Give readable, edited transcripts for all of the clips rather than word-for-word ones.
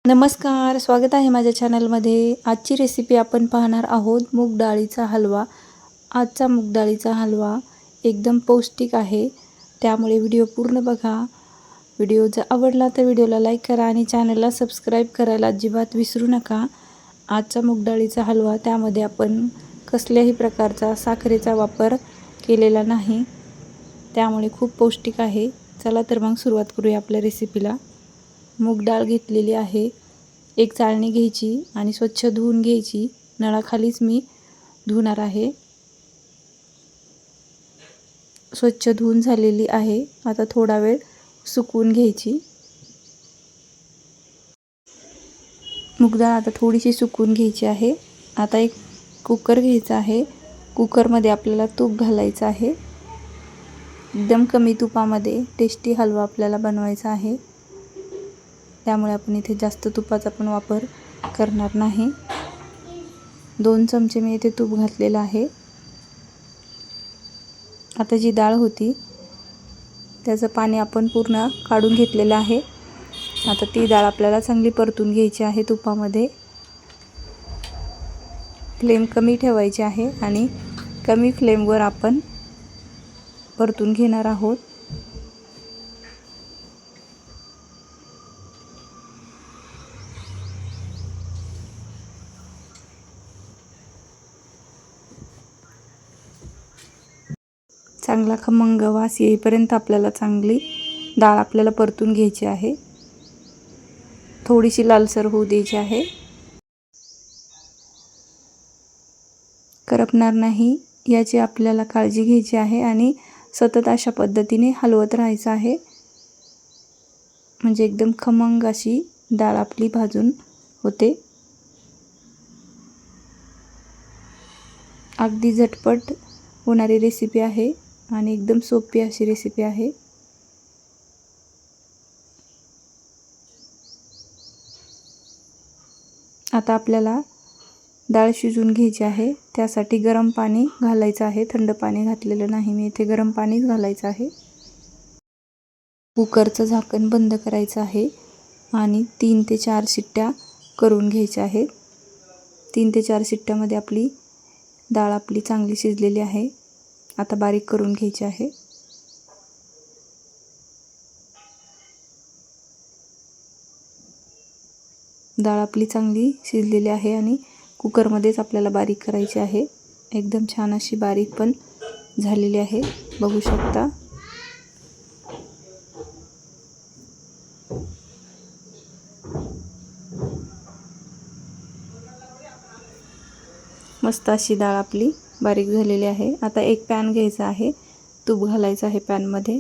नमस्कार, स्वागत आहे माझ्या चॅनलमध्ये। आजची रेसिपी आपण पाहणार आहोत मूग डाळीचा हलवा। आजचा मूग डाळीचा हलवा एकदम पौष्टिक आहे, त्यामुळे व्हिडिओ पूर्ण बघा। व्हिडिओ जर आवडला तर व्हिडिओला लाईक करा आणि चॅनलला सबस्क्राईब करायला अजिबात विसरू नका। आजचा मूग डाळीचा हलवा, त्यामध्ये आपण कसल्याही प्रकारचा साखरेचा वापर केलेला नाही, त्यामुळे खूप पौष्टिक आहे। चला तर मग सुरुवात करूया आपल्या रेसिपीला। मूग डाळ घेतलेली आहे, एक चाळणी घ्यायची आणि स्वच्छ धुवून घ्यायची। नळाखालीच मी धुणार आहे। स्वच्छ धुवून झालेली आहे। आता थोडा वेळ सुकवून घ्यायची। मूग डाळ आता थोडीशी सुकवून घ्यायची आहे। आता एक कुकर घ्यायचा आहे। कुकरमध्ये आपल्याला तूप घालायचं आहे। एकदम कमी तुपामध्ये टेस्टी हलवा आपल्याला बनवायचा आहे, त्यामुळे आपण इथे जास्त तुपाचा पण वापर करणार नाही। 2 चमचे मी इथे तूप घातलेलं आहे। आता जी डाळ होती त्याचं पाणी आपण पूर्ण काढून घेतलेलं आहे। आता ती डाळ आपल्याला चांगली परतून घ्यायची आहे तुपामध्ये। फ्लेम कमी ठेवायची आहे आणि कमी फ्लेमवर आपण परतून घेणार आहोत। चांगला खमंग वास येईपर्यंत आपल्याला चांगली डाळ आपल्याला परतून घ्यायची आहे। थोडीशी लालसर होऊ द्यायची आहे, करपणार नाही याची आपल्याला काळजी घ्यायची आहे आणि सतत अशा पद्धतीने हलवत राहायचं आहे, म्हणजे एकदम खमंग अशी डाळ आपली भाजून होते। अगदी झटपट होणारी रेसिपी आहे आणि एकदम सोपी अशी रेसिपी आहे। आता आपल्याला डाळ शिजवून घ्यायची आहे, त्यासाठी गरम पाणी घालायचं आहे। थंड पाणी घातलेलं नाही मी इथे, गरम पाणीच घालायचं आहे। कुकरचं झाकण बंद करायचं आहे आणि 3 ते 4 शिट्ट्या करून घ्यायच्या आहेत। 3 ते 4 शिट्ट्यामध्ये आपली डाळ आपली चांगली शिजलेली आहे। आता बारीक करून घ्यायची आहे। डाळ आपली चांगली शिजलेली आहे आणि कुकरमध्येच आपल्याला बारीक करायची आहे। एकदम छान अशी बारीक पण झालेली आहे, बघू शकता। मस्त अशी डाळ आपली बारीक झालेली आहे। आता एक पॅन घ्यायचा आहे, तूप घालायचं आहे पॅनमध्ये।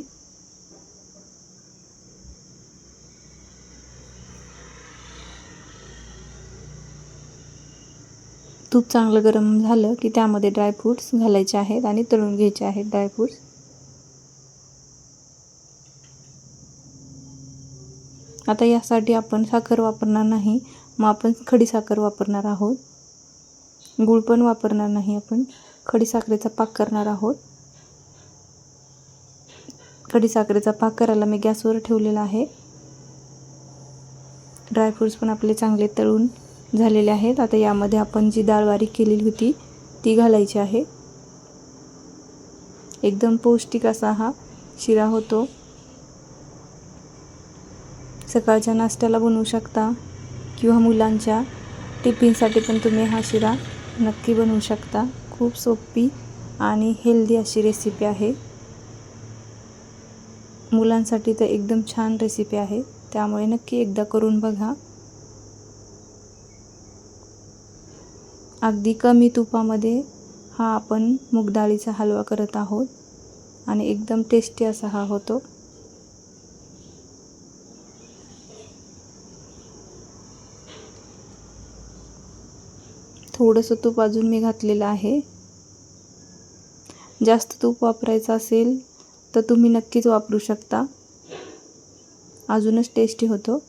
तूप चांगलं गरम झालं की त्यामध्ये ड्रायफ्रूट्स घालायचे आहेत आणि तळून घ्यायचे आहेत ड्रायफ्रूट्स। आता यासाठी आपण साखर वापरणार नाही, मग आपण खडी साखर वापरणार आहोत। गूळ पण वापरणार नाही, आपण खडी साखरेचा पाक करणार आहोत। खडी साखरेचा पाक करायला मी गॅसवर ठेवलेला आहे। ड्रायफ्रूट्स पण आपले चांगले तळून झालेले आहेत। आता यामध्ये आपण जी डाळ बारीक केलेली होती ती घालायची आहे। एकदम पौष्टिक असा हा शिरा होतो। सकाळच्या नाश्त्याला बनवू शकता किंवा मुलांच्या टिफिनसाठी पण तुम्ही हा शिरा नक्की बनवू शकता। खूप सोपी आणि हेल्दी अशी रेसिपी आहे। मुलांसाठी तर एकदम छान रेसिपी आहे, त्यामुळे नक्की एकदा करून बघा। अगदी कमी तुपामध्ये हा आपण मूग डाळीचा हलवा करत आहोत आणि एकदम टेस्टी असा हा होतो। थोडंसं तूप अजून मी घातलेलं आहे। जास्त तूप वापरायचं असेल तर तुम्ही नक्कीच वापरू शकता, अजूनच टेस्टी होतो।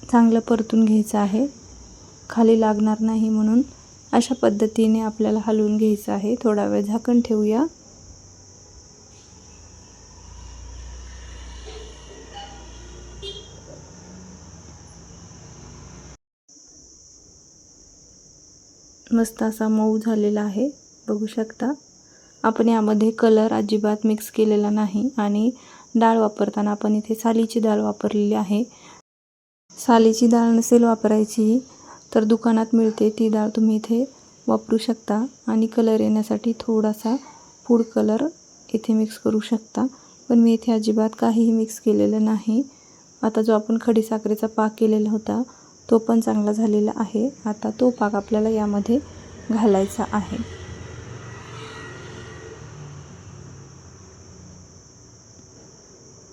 चांगलं परतून घ्यायचं आहे, खाली लागणार नाही म्हणून अशा पद्धतीने आपल्याला हलवून घ्यायचं आहे। थोडा वेळ झाकण ठेवूया। मस्त असा मऊ झालेला आहे, बघू शकता। आपण यामध्ये कलर अजिबात मिक्स केलेला नाही आणि डाळ वापरताना आपण इथे सालीची डाळ वापरलेली आहे। सालीची डाळ नसेल वापरायची तर दुकानात मिळते ती डाळ तुम्ही इथे वापरू शकता आणि कलर येण्यासाठी थोडासा फूड कलर इथे मिक्स करू शकता, पण मी इथे अजिबात काहीही मिक्स केलेलं नाही। आता जो आपण खडीसाखरेचा पाक केलेला होता तो पण चांगला झालेला आहे। आता तो पाक आपल्याला यामध्ये घालायचा आहे।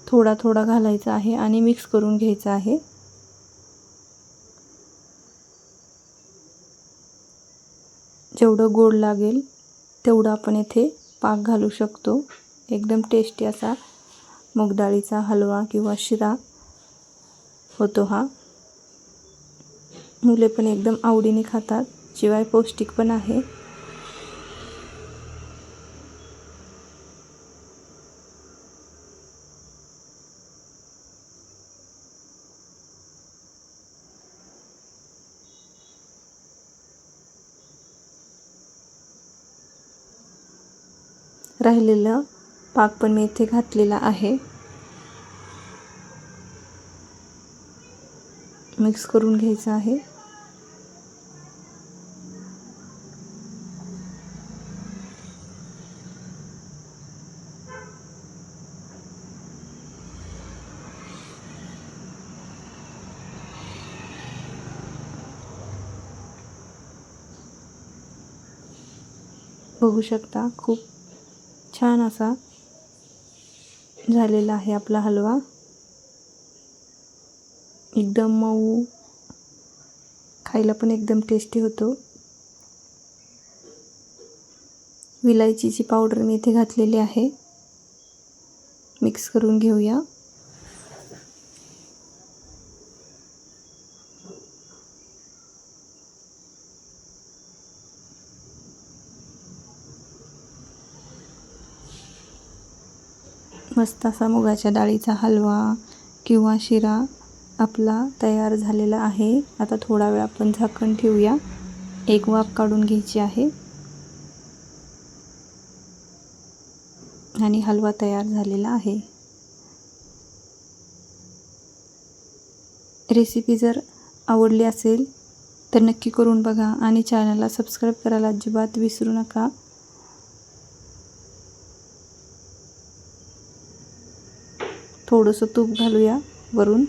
थोडा थोडा घालायचा आहे आणि मिक्स करून घ्यायचा आहे। जेवढं गोड लागेल तेवढं आपण इथे पाक घालू शकतो। एकदम टेस्टी असा मूग डाळीचा हलवा किंवा शिरा होतो हा। मुले पण एकदम आवडीने खातात, शिवाय पौष्टिक पण आहे। राहिलेलं पाक पण मी इथे घातलेला आहे। मिक्स करून घ्यायचं आहे। बघू शकता खूप छान असा झालेला आहे आपला हलवा। एकदम मऊ, खायला पण एकदम टेस्टी होतो। विलायचीची पावडर मी इथे घातलेली आहे। मिक्स करून घेऊया। मस्त असा मुगाच्या डाळीचा हलवा किंवा शिरा आपला तयार झालेला आहे। आता थोडा वेळ आपण झाकण ठेवूया, एक वाफ काढून घ्यायची आहे आणि हलवा तयार झालेला आहे। रेसिपी जर आवडली असेल तर नक्की करून बघा आणि चॅनलला सबस्क्राईब करायला अजिबात विसरू नका। थोडंसं तूप घालूया वरून।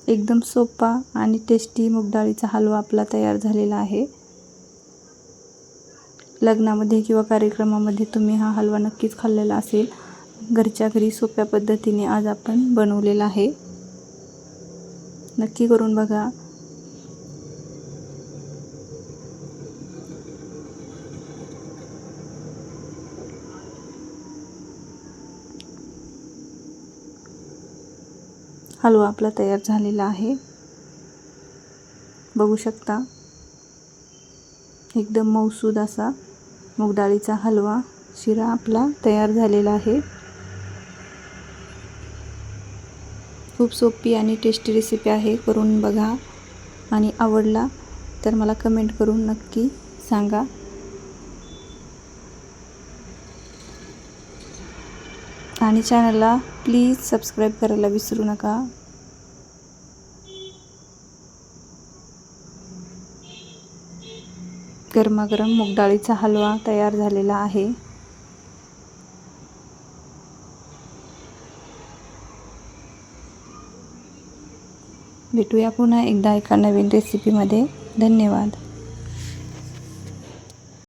एकदम सोपा आणि टेस्टी मूग डाळीचा हलवा आपला तयार झालेला आहे। लग्नामध्ये किंवा कार्यक्रमामध्ये तुम्ही हा हलवा नक्कीच खाल्लेला असेल। घरच्या घरी सोप्या पद्धतीने आज आपण बनवलेला आहे, नक्की करून बघा। हलवा आपला तयार झालेला आहे, बघू शकता। एकदम मऊसूद असा मूग डाळीचा हलवा शिरा आपला तयार झालेला आहे। खूप सोपी आणि टेस्टी रेसिपी आहे, करून बघा आणि आवडला तर मला कमेंट करून नक्की सांगा। आणि चॅनलला प्लीज सबस्क्राईब करायला विसरू नका। गरमागरम मूग डाळीचा हलवा तयार झालेला आहे। भेटूया पुन्हा एकदा एका नवीन रेसिपीमध्ये। धन्यवाद।